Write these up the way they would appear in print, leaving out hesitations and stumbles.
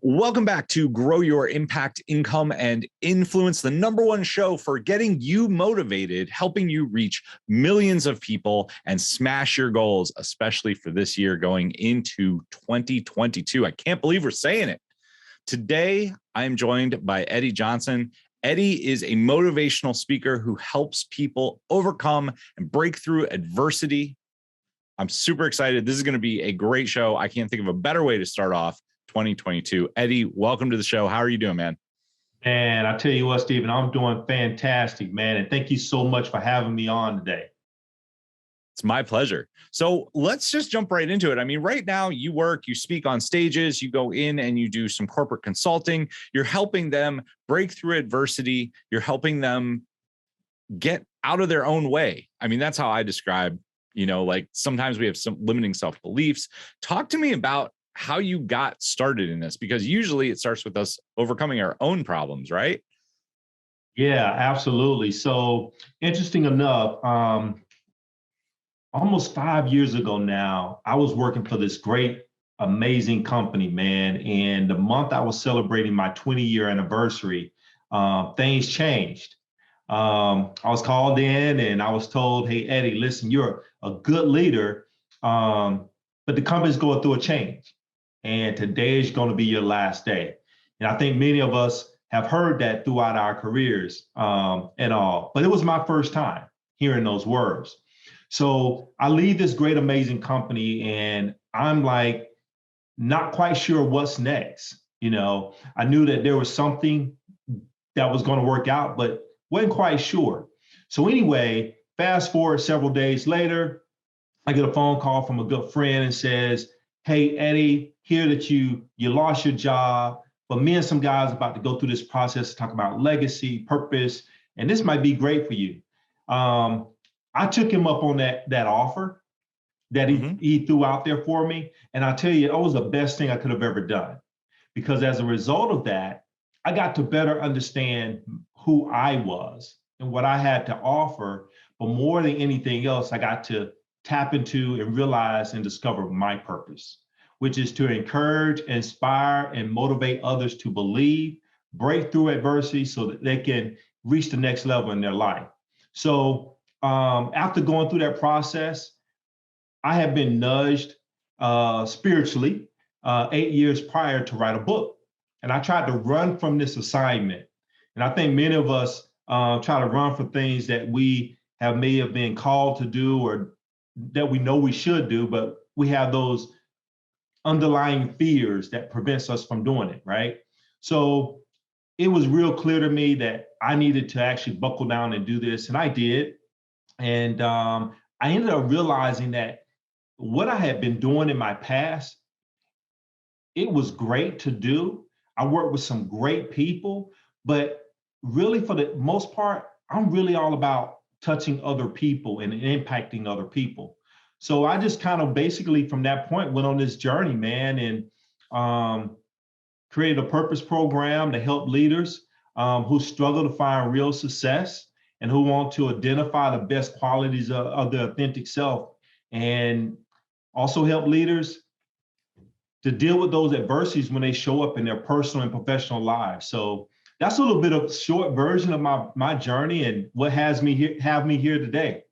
Welcome back to Grow Your Impact, Income, and Influence, the #1 show for getting you motivated, helping you reach millions of people and smash your goals, especially for this year going into 2022. I can't believe we're saying it. Today, I am joined by Eddie Johnson. Eddie is a motivational speaker who helps people overcome and break through adversity. I'm super excited. This is going to be a great show. I can't think of a better way to start off 2022. Eddie, welcome to the show. How are you doing, man? Man, I tell you what, Stephen, I'm doing fantastic, man. And thank you so much for having me on today. It's my pleasure. So let's just jump right into it. I mean, right now you work, you speak on stages, you go in and you do some corporate consulting. You're helping them break through adversity. You're helping them get out of their own way. I mean, that's how I describe, like sometimes we have some limiting self-beliefs. Talk to me about how you got started in this, because usually it starts with us overcoming our own problems, right? Yeah, absolutely. So interesting enough, almost 5 years ago now, I was working for this great, amazing company, man. And the month I was celebrating my 20-year anniversary, things changed. I was called in and I was told, hey, Eddie, listen, you're a good leader, but the company's going through a change. And today is going to be your last day. And I think many of us have heard that throughout our careers and all, but it was my first time hearing those words. So I leave this great, amazing company and I'm like, not quite sure what's next. I knew that there was something that was going to work out, but wasn't quite sure. So anyway, fast forward several days later, I get a phone call from a good friend and says, hey, Eddie, hear that you lost your job, but me and some guys about to go through this process to talk about legacy, purpose, and this might be great for you. I took him up on that offer that he threw out there for me. And I tell you, it was the best thing I could have ever done. Because as a result of that, I got to better understand who I was and what I had to offer. But more than anything else, I got to tap into and realize and discover my purpose, which is to encourage, inspire, and motivate others to believe, break through adversity so that they can reach the next level in their life. So after going through that process, I had been nudged spiritually 8 years prior to write a book. And I tried to run from this assignment. And I think many of us try to run from things that we may have been called to do or that we know we should do, but we have those underlying fears that prevents us from doing it, right? So it was real clear to me that I needed to actually buckle down and do this, and I did. And I ended up realizing that what I had been doing in my past, it was great to do. I worked with some great people, but really for the most part, I'm really all about touching other people and impacting other people. So I just kind of basically from that point went on this journey, man, and created a purpose program to help leaders who struggle to find real success and who want to identify the best qualities of their authentic self, and also help leaders to deal with those adversities when they show up in their personal and professional lives. So that's a little bit of short version of my journey and what have me here today.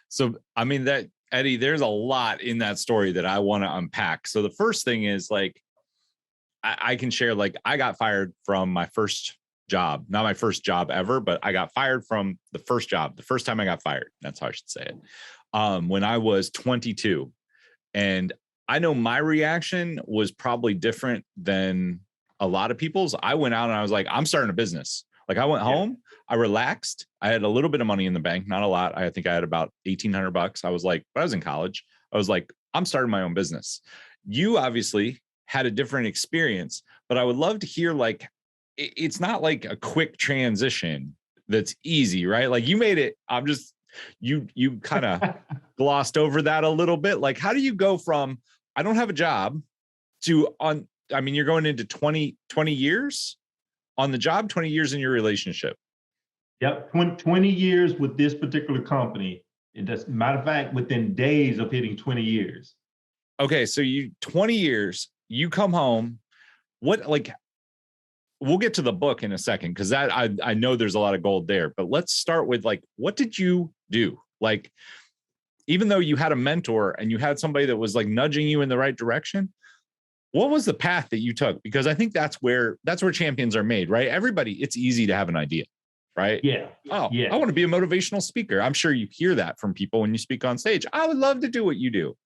So, I mean, that Eddie, there's a lot in that story that I want to unpack. So the first thing is like, I can share, like, I got fired from my first job, not my first job ever, but I got fired from the first job, the first time I got fired. That's how I should say it. When I was 22. And I know my reaction was probably different than a lot of people's. I went out and I was like, I'm starting a business. Like I went home, I relaxed. I had a little bit of money in the bank, not a lot. I think I had about $1,800. I was like, but I was in college. I was like, I'm starting my own business. You obviously had a different experience, but I would love to hear, like, it's not like a quick transition that's easy, right? Like you made it. You kind of glossed over that a little bit. Like, how do you go from, I don't have a job to you're going into 20 years on the job, 20 years in your relationship. Yep, 20 years with this particular company. And as a matter of fact, within days of hitting 20 years. Okay, so 20 years, you come home, what, like, we'll get to the book in a second, because that I know there's a lot of gold there, but let's start with, like, what did you do? Like, even though you had a mentor and you had somebody that was like nudging you in the right direction, what was the path that you took? Because I think that's where champions are made, right? Everybody, it's easy to have an idea, right? Yeah. Oh, Yeah. I want to be a motivational speaker. I'm sure you hear that from people when you speak on stage. I would love to do what you do.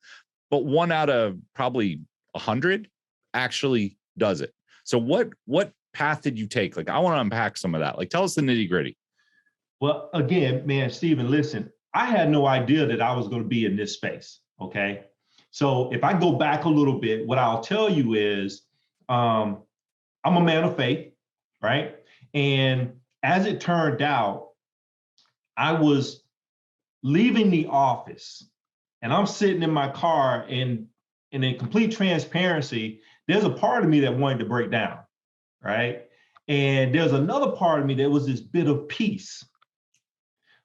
But one out of probably 100 actually does it. So what path did you take? Like, I want to unpack some of that. Like, tell us the nitty gritty. Well, again, man, Stephen, listen, I had no idea that I was going to be in this space. Okay. So if I go back a little bit, what I'll tell you is I'm a man of faith, right? And as it turned out, I was leaving the office and I'm sitting in my car, and in complete transparency, there's a part of me that wanted to break down, right? And there's another part of me that was this bit of peace.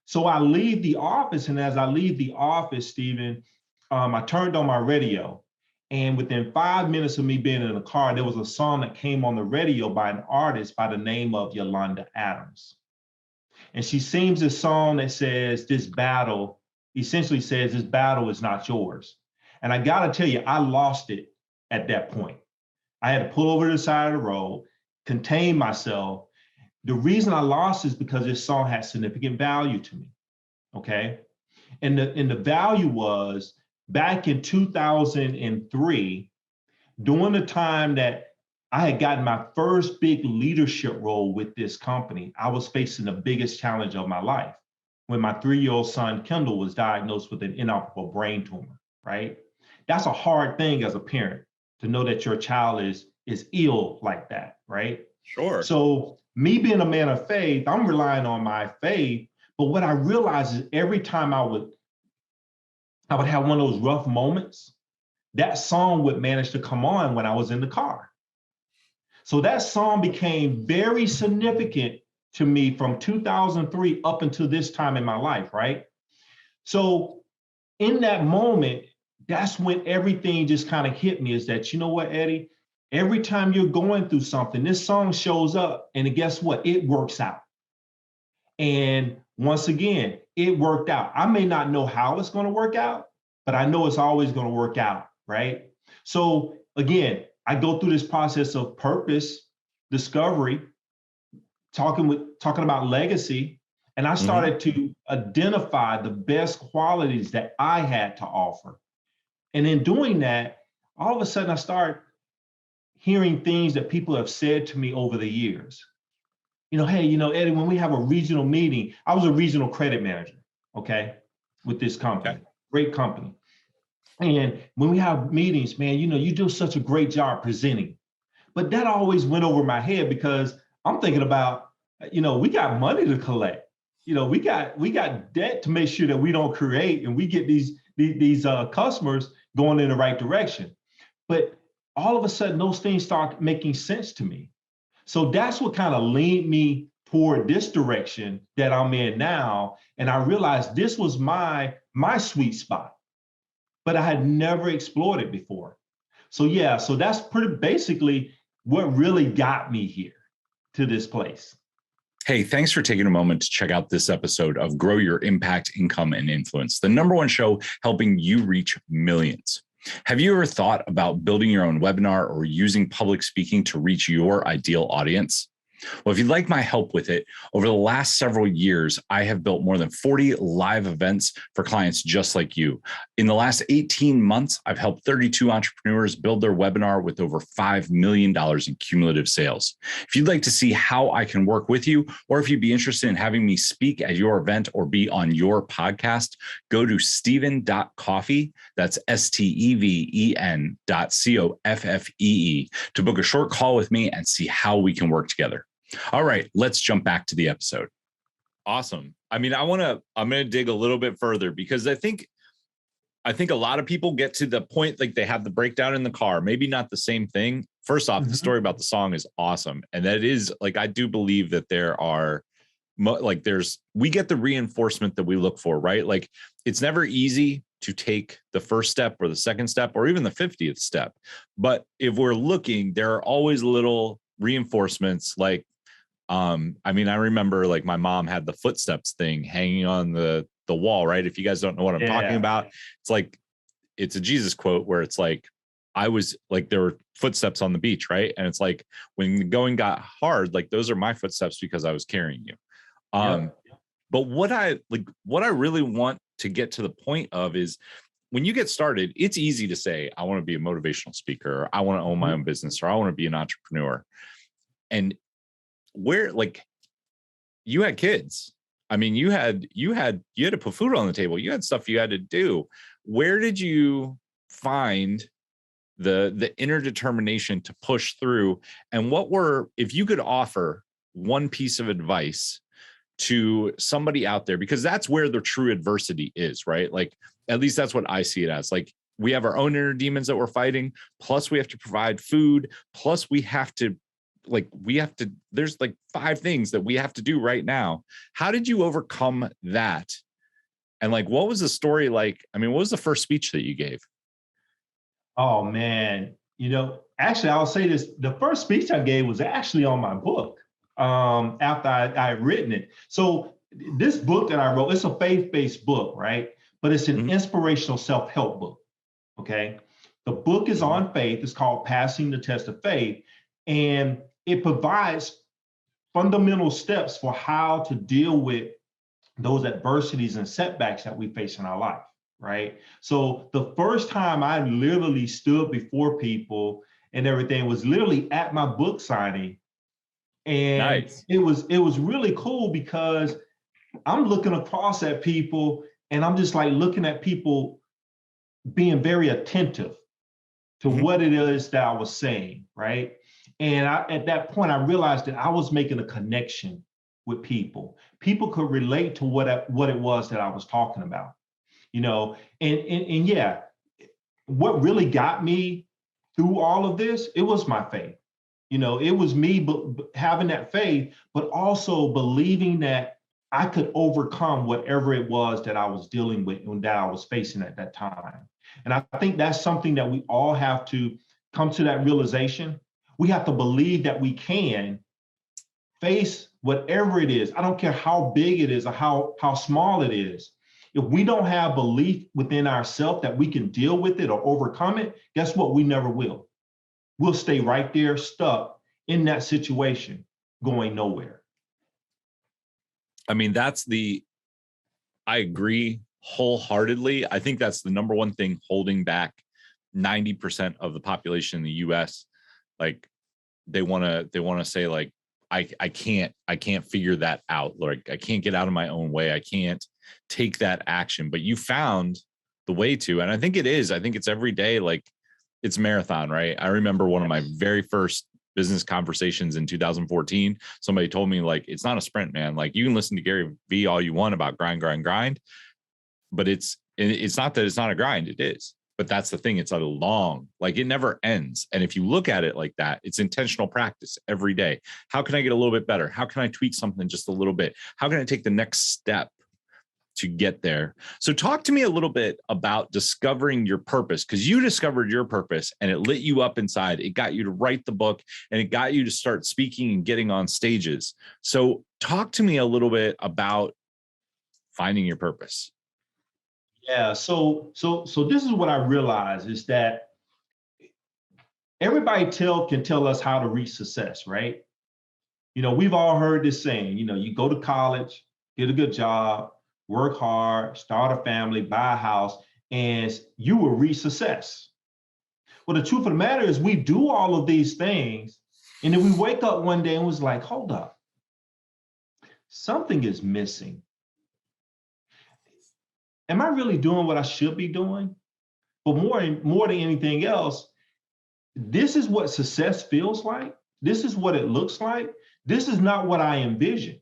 So I leave the office, and as I leave the office, Stephen, I turned on my radio, and within 5 minutes of me being in the car, there was a song that came on the radio by an artist by the name of Yolanda Adams. And she sings this song that says, this battle, essentially says, this battle is not yours. And I gotta tell you, I lost it at that point. I had to pull over to the side of the road, contain myself. The reason I lost is because this song had significant value to me, okay? And the value was back in 2003, during the time that I had gotten my first big leadership role with this company, I was facing the biggest challenge of my life when my 3-year-old son, Kendall, was diagnosed with an inoperable brain tumor, right? That's a hard thing as a parent, to know that your child is ill like that, right? Sure. So me being a man of faith, I'm relying on my faith. But what I realized is every time I would have one of those rough moments, that song would manage to come on when I was in the car. So that song became very significant to me from 2003 up until this time in my life, right? So in that moment, that's when everything just kind of hit me, is that, you know what, Eddie? Every time you're going through something, this song shows up, and guess what? It works out. And once again, it worked out. I may not know how it's going to work out, but I know it's always going to work out, right? So again, I go through this process of purpose, discovery, talking about legacy, and I started to identify the best qualities that I had to offer. And in doing that, all of a sudden I start hearing things that people have said to me over the years. You know, hey, you know, Eddie, when we have a regional meeting, I was a regional credit manager, okay, with this company, great company. And when we have meetings, man, you know, you do such a great job presenting. But that always went over my head, because I'm thinking about, you know, we got money to collect. You know, we got debt to make sure that we don't create and we get these customers going in the right direction. But all of a sudden, those things start making sense to me. So that's what kind of leaned me toward this direction that I'm in now. And I realized this was my sweet spot, but I had never explored it before. So yeah, so that's pretty basically what really got me here to this place. Hey, thanks for taking a moment to check out this episode of Grow Your Impact, Income, and Influence, the #1 show helping you reach millions. Have you ever thought about building your own webinar or using public speaking to reach your ideal audience? Well, if you'd like my help with it, over the last several years, I have built more than 40 live events for clients just like you. In the last 18 months, I've helped 32 entrepreneurs build their webinar with over $5 million in cumulative sales. If you'd like to see how I can work with you, or if you'd be interested in having me speak at your event or be on your podcast, go to steven.coffee, that's steven.coffee, to book a short call with me and see how we can work together. All right, let's jump back to the episode. Awesome. I mean, I'm going to dig a little bit further, because I think a lot of people get to the point, like they have the breakdown in the car, maybe not the same thing. First off, the story about the song is awesome. And that is, like, I do believe that there are, like, we get the reinforcement that we look for, right? Like, it's never easy to take the first step or the second step or even the 50th step. But if we're looking, there are always little reinforcements like, I mean, I remember like my mom had the footsteps thing hanging on the wall, right? If you guys don't know what I'm talking about, it's like, it's a Jesus quote where it's like, I was like, there were footsteps on the beach, right? And it's like, when the going got hard, like those are my footsteps because I was carrying you. But what I really want to get to the point of is, when you get started, it's easy to say, I want to be a motivational speaker, or I want to own my own business, or I want to be an entrepreneur. And where, like, you had kids. I mean, you had to put food on the table. You had stuff you had to do. Where did you find the inner determination to push through? And if you could offer one piece of advice to somebody out there, because that's where the true adversity is, right? Like, at least that's what I see it as. Like, we have our own inner demons that we're fighting, plus we have to provide food, plus there's like 5 things that we have to do right now. How did you overcome that? And like, what was the story like? I mean, what was the first speech that you gave? Oh man, actually, I'll say this: the first speech I gave was actually on my book. After I had written it. So this book that I wrote, it's a faith-based book, right? But it's an inspirational self-help book. Okay. The book is on faith. It's called Passing the Test of Faith. And it provides fundamental steps for how to deal with those adversities and setbacks that we face in our life, right? So the first time I literally stood before people and everything was literally at my book signing. And nice. It was really cool because I'm looking across at people and I'm just like looking at people being very attentive to what it is that I was saying, right? And at that point, I realized that I was making a connection with people. People could relate to what it was that I was talking about, and yeah, what really got me through all of this, it was my faith. It was me having that faith, but also believing that I could overcome whatever it was that I was dealing with and that I was facing at that time. And I think that's something that we all have to come to that realization. We have to believe that we can face whatever it is. I don't care how big it is or how small it is. If we don't have belief within ourselves that we can deal with it or overcome it, guess what? We never will. We'll stay right there, stuck in that situation, going nowhere. I mean, I agree wholeheartedly. I think that's the number one thing holding back 90% of the population in the US. Like, they want to say like, I can't figure that out. Like, I can't get out of my own way. I can't take that action, but you found the way to, and I think it's every day. Like, it's marathon, right? I remember one of my very first business conversations in 2014. Somebody told me, like, it's not a sprint, man. Like, you can listen to Gary Vee all you want about grind, but it's not that it's not a grind. It is, but that's the thing. It's a long, like, it never ends. And if you look at it like that, it's intentional practice every day. How can I get a little bit better? How can I tweak something just a little bit? How can I take the next step to get there? So talk to me a little bit about discovering your purpose, because you discovered your purpose and it lit you up inside. It got you to write the book and it got you to start speaking and getting on stages. So talk to me a little bit about finding your purpose. Yeah. So this is what I realized is that everybody can tell us how to reach success, right? We've all heard this saying, you go to college, get a good job, work hard, start a family, buy a house, and you will reach success. Well, the truth of the matter is we do all of these things, and then we wake up one day and was like, hold up, something is missing. Am I really doing what I should be doing? But more than anything else, this is what success feels like. This is what it looks like. This is not what I envision.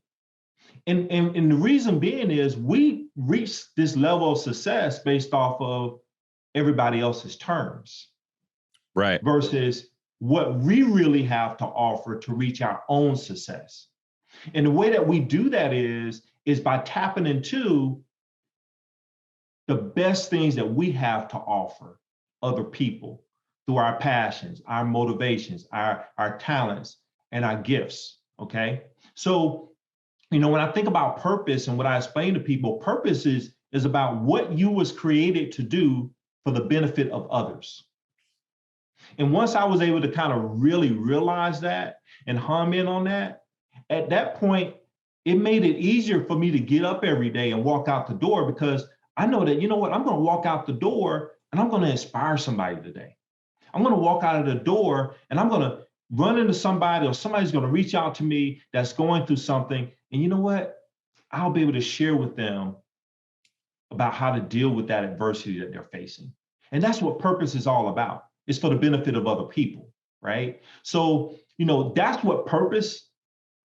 And the reason being is we reach this level of success based off of everybody else's terms. Right. Versus what we really have to offer to reach our own success. And the way that we do that is by tapping into the best things that we have to offer other people through our passions, our motivations, our talents, and our gifts. Okay. So, when I think about purpose and what I explain to people, purpose is about what you was created to do for the benefit of others. And once I was able to kind of really realize that and hum in on that, at that point, it made it easier for me to get up every day and walk out the door, because I know that, I'm going to walk out the door and I'm going to inspire somebody today. I'm going to walk out of the door and I'm going to run into somebody, or somebody's going to reach out to me that's going through something. And you know what? I'll be able to share with them about how to deal with that adversity that they're facing. And that's what purpose is all about. It's for the benefit of other people, right? So, that's what purpose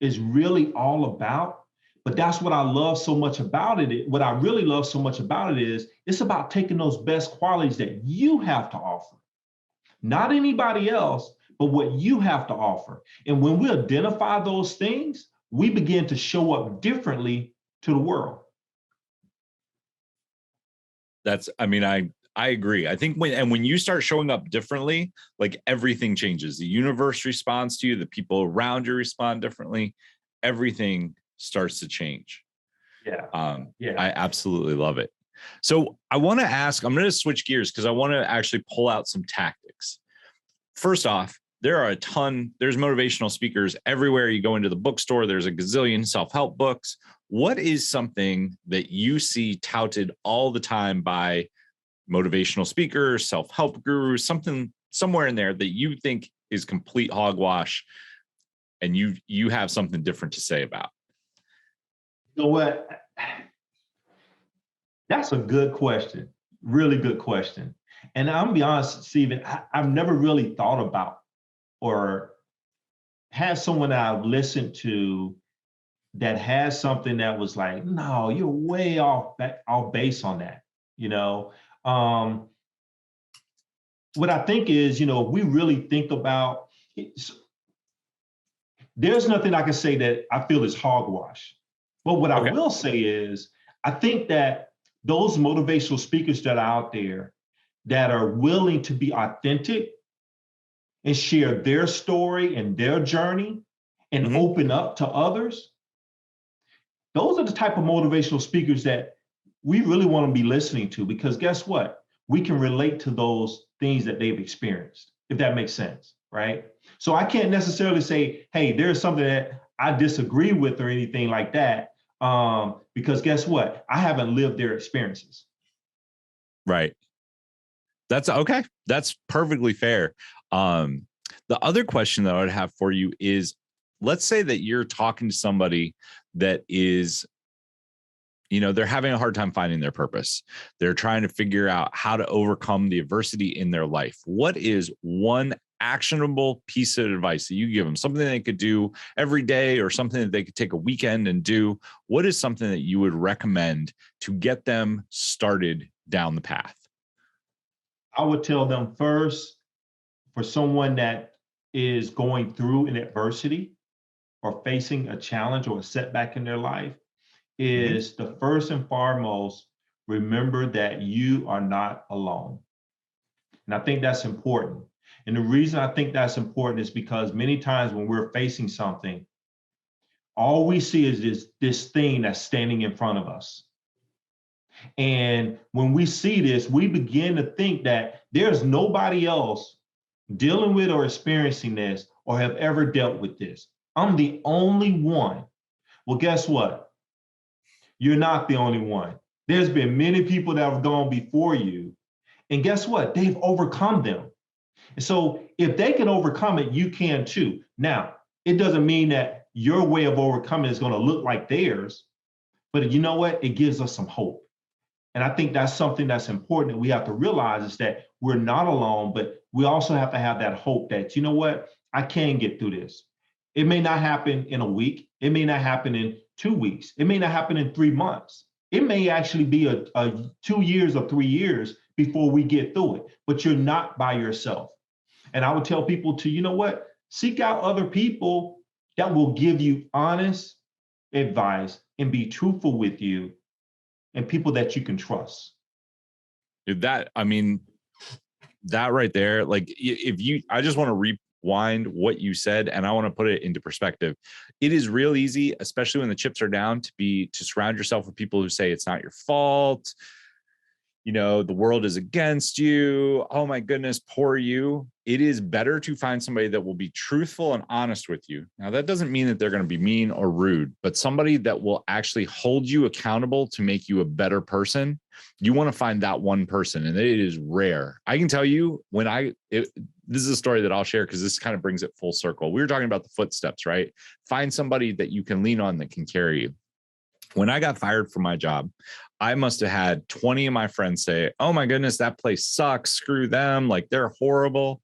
is really all about. But that's what I love so much about it. What I really love so much about it is it's about taking those best qualities that you have to offer, not anybody else, but what you have to offer. And when we identify those things, we begin to show up differently to the world. I agree. I think when you start showing up differently, like everything changes. The universe responds to you, the people around you respond differently. Everything starts to change. Yeah. I absolutely love it. So I want to ask, I'm going to switch gears because I want to actually pull out some tactics. First off, there's motivational speakers everywhere. You go into the bookstore, there's a gazillion self-help books. What is something that you see touted all the time by motivational speakers, self-help gurus, something somewhere in there that you think is complete hogwash and you have something different to say about? You know what? That's a good question. Really good question. And I'm gonna be honest, Stephen, I've never really thought about or had someone that I've listened to that has something that was like, no, you're way off base on that. What I think is, if we really think about it, there's nothing I can say that I feel is hogwash. But what I will say is, I think that those motivational speakers that are out there that are willing to be authentic and share their story and their journey and open up to others, those are the type of motivational speakers that we really want to be listening to, because guess what? We can relate to those things that they've experienced, if that makes sense, right? So I can't necessarily say, hey, there's something that I disagree with or anything like that, because guess what? I haven't lived their experiences. Right. That's okay. That's perfectly fair. The other question that I would have for you is, let's say that you're talking to somebody that is, they're having a hard time finding their purpose. They're trying to figure out how to overcome the adversity in their life. What is one actionable piece of advice that you give them? Something they could do every day or something that they could take a weekend and do? What is something that you would recommend to get them started down the path? I would tell them first, for someone that is going through an adversity or facing a challenge or a setback in their life, is the first and foremost, remember that you are not alone. And I think that's important. And the reason I think that's important is because many times when we're facing something, all we see is this thing that's standing in front of us. And when we see this, we begin to think that there's nobody else dealing with or experiencing this or have ever dealt with this. I'm the only one. Well, guess what? You're not the only one. There's been many people that have gone before you. And guess what? They've overcome them. And so if they can overcome it, you can too. Now, it doesn't mean that your way of overcoming is going to look like theirs, but you know what? It gives us some hope. And I think that's something that's important that we have to realize, is that we're not alone, but we also have to have that hope that, you know what? I can get through this. It may not happen in a week. It may not happen in 2 weeks. It may not happen in 3 months. It may actually be a 2 years or 3 years before we get through it, but you're not by yourself. And I would tell people to, you know what? Seek out other people that will give you honest advice and be truthful with you, and people that you can trust. That, I mean, that right there, like if you, I just want to rewind what you said and I want to put it into perspective. It is real easy, especially when the chips are down, to surround yourself with people who say it's not your fault. You know, the world is against you. Oh my goodness, poor you. It is better to find somebody that will be truthful and honest with you. Now, that doesn't mean that they're going to be mean or rude, but somebody that will actually hold you accountable to make you a better person. You want to find that one person, and it is rare. I can tell you this is a story that I'll share because this kind of brings it full circle. We were talking about the footsteps, right? Find somebody that you can lean on that can carry you. When I got fired from my job, I must have had 20 of my friends say, "Oh my goodness, that place sucks. Screw them. Like, they're horrible."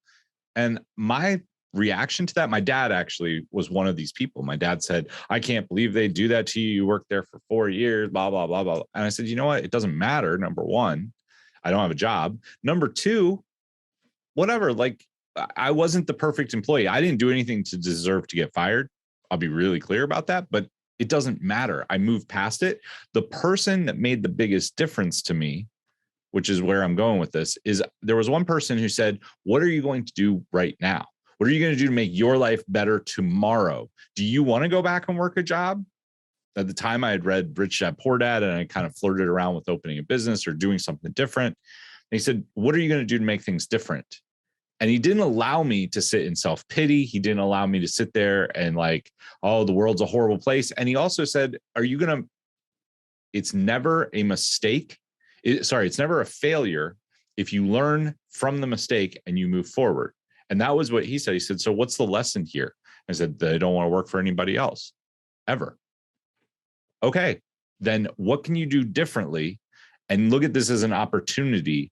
And my reaction to that, my dad actually was one of these people. My dad said, "I can't believe they do that to you. You worked there for 4 years, blah, blah, blah, blah." And I said, you know what? It doesn't matter. Number one, I don't have a job. Number two, whatever. Like, I wasn't the perfect employee. I didn't do anything to deserve to get fired. I'll be really clear about that, but it doesn't matter. I moved past it. The person that made the biggest difference to me, which is where I'm going with this, is there was one person who said, "What are you going to do right now? What are you going to do to make your life better tomorrow? Do you want to go back and work a job?" At the time, I had read Rich Dad Poor Dad, and I kind of flirted around with opening a business or doing something different. And he said, "What are you going to do to make things different?" And he didn't allow me to sit in self-pity. He didn't allow me to sit there and like, "Oh, the world's a horrible place." And he also said, it's never a mistake. It's never a failure if you learn from the mistake and you move forward. And that was what he said. He said, "So what's the lesson here?" I said, "They don't want to work for anybody else ever." Okay, then what can you do differently? And look at this as an opportunity.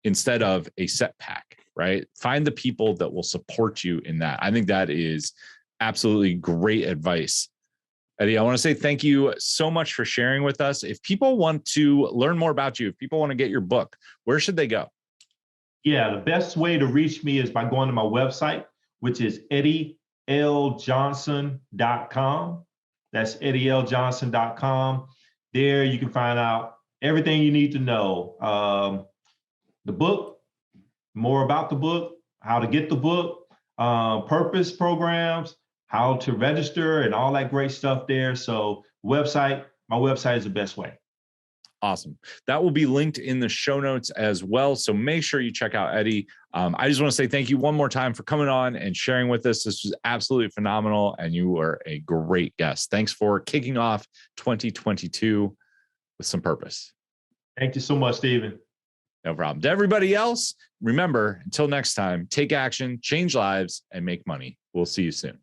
Instead of a setback, right? Find the people that will support you in that. I think that is absolutely great advice. Eddie, I want to say thank you so much for sharing with us. If people want to learn more about you, if people want to get your book, where should they go? Yeah, the best way to reach me is by going to my website, which is eddieLjohnson.com. That's eddieLjohnson.com. There you can find out everything you need to know. The book, more about the book, how to get the book, purpose programs, how to register, and all that great stuff there. So my website is the best way. Awesome. That will be linked in the show notes as well. So make sure you check out Eddie. I just want to say thank you one more time for coming on and sharing with us. This was absolutely phenomenal, and you were a great guest. Thanks for kicking off 2022 with some purpose. Thank you so much, Stephen. No problem. To everybody else, remember, until next time, take action, change lives, and make money. We'll see you soon.